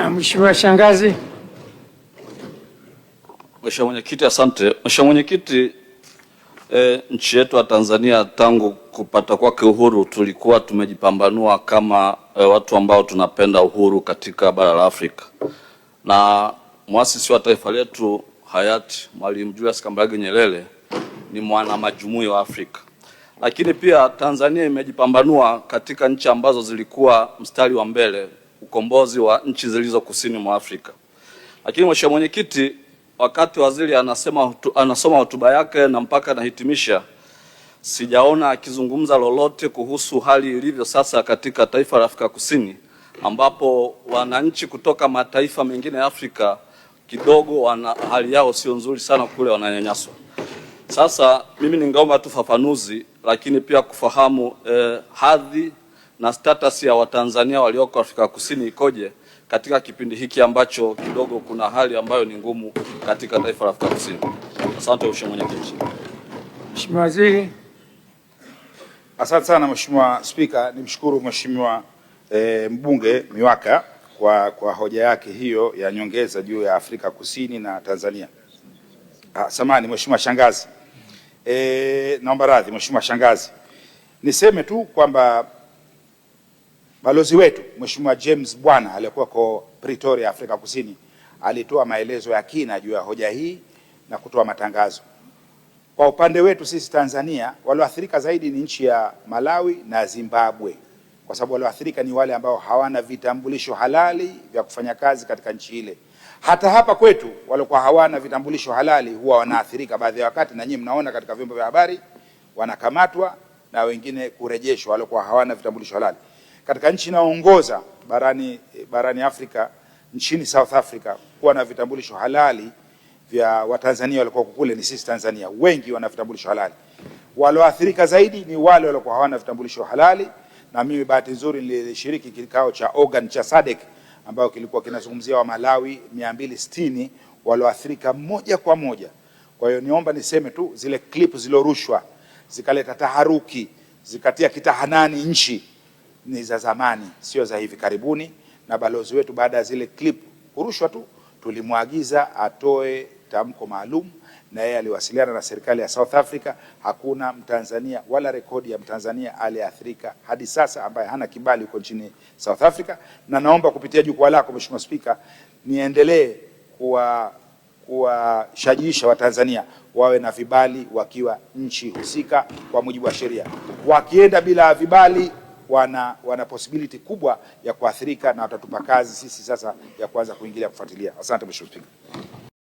Mheshimiwa Shangazi. Mheshimiwa Mwenyekiti, asante. Mheshimiwa Mwenyekiti, nchi yetu ya Tanzania tangu kupata kwake uhuru tulikuwa tumejipambanua kama watu ambao tunapenda uhuru katika bara la Afrika, na muasisi wa taifa letu hayati Mwalimu Julius Kambarage Nyerere ni mwana majumui wa Afrika. Lakini pia Tanzania imejipambanua katika nchi ambazo zilikuwa mstari wa mbele ukombozi wa nchi zilizo kusini mwa Afrika. Lakini Mheshimiwa Mwenyekiti, wakati waziri anasoma hotuba yake na mpaka anahitimisha, sijaona akizungumza lolote kuhusu hali ilivyo sasa katika taifa la Afrika Kusini, ambapo wananchi kutoka mataifa mengine ya Afrika kidogo hali yao sio nzuri sana, kule wananyanyaswa. Sasa mimi ningeomba tu fafanuzi, lakini pia kufahamu hadhi na status ya Watanzania walioko Afrika Kusini ikoje katika kipindi hiki ambacho kidogo kuna hali ambayo ni ngumu katika taifa la Afrika Kusini. Asante Mheshimiwa Mwenyekiti. Mheshimiwa Waziri. Asante sana Mheshimiwa Spika, nimshukuru Mheshimiwa mbunge Miwaka kwa hoja yake hiyo ya nyongeza juu ya Afrika Kusini na Tanzania. Samahani Mheshimiwa Shangazi. Naomba radhi Mheshimiwa Shangazi. Niseme tu kwamba balozi wetu Mheshimiwa James Bwana aliyekuwa kwa Pretoria Afrika Kusini alitoa maelezo ya kina juu ya hoja hii na kutoa matangazo. Kwa upande wetu sisi Tanzania, walioathirika zaidi ni nchi ya Malawi na Zimbabwe, kwa sababu walioathirika ni wale ambao hawana vitambulisho halali vya kufanya kazi katika nchi ile. Hata hapa kwetu walikuwa hawana vitambulisho halali huwa wanaathirika baadhi ya wakati, na nyinyi mnaona katika vyombo vya habari wanakamatwa na wengine kurejeshwa walikuwa hawana vitambulisho halali. Katika nchi inayoongoza barani Afrika, nchini South Africa, kuwa na vitambulisho halali vya Watanzania walikuwa kule ni sisi Tanzania. Wengi wana vitambulisho halali. Walioathirika zaidi ni wale walikuwa hawana vitambulisho halali, na mimi bahati nzuri nilishiriki kikao cha organ cha SADC ambao kilikuwa kinazungumzia wa Malawi 260 walioathirika moja kwa moja. Kwa hiyo niomba niseme tu zile clip zilorushwa zikaleta taharuki, zikatia kitahanani nchi, ni za zamani, sio za hivi karibuni, na balozi wetu baada ya zile clip kurushwa tu tulimwagiza atoe tamko maalum, na yeye aliwasiliana na serikali ya South Africa. Hakuna Mtanzania wala rekodi ya Mtanzania aliyeathirika hadi sasa ambaye hana kibali huko nchini South Africa, na naomba kupitia jukwaa lako Mheshimiwa Spika niendelee kuwashajiisha Watanzania wawe na vibali wakiwa nchi husika kwa mujibu wa sheria. Wakienda bila vibali wana possibility kubwa ya kuathirika, na watatupa kazi sisi sasa ya kuanza kuingilia kufuatilia. Asante Mheshimiwa Spika.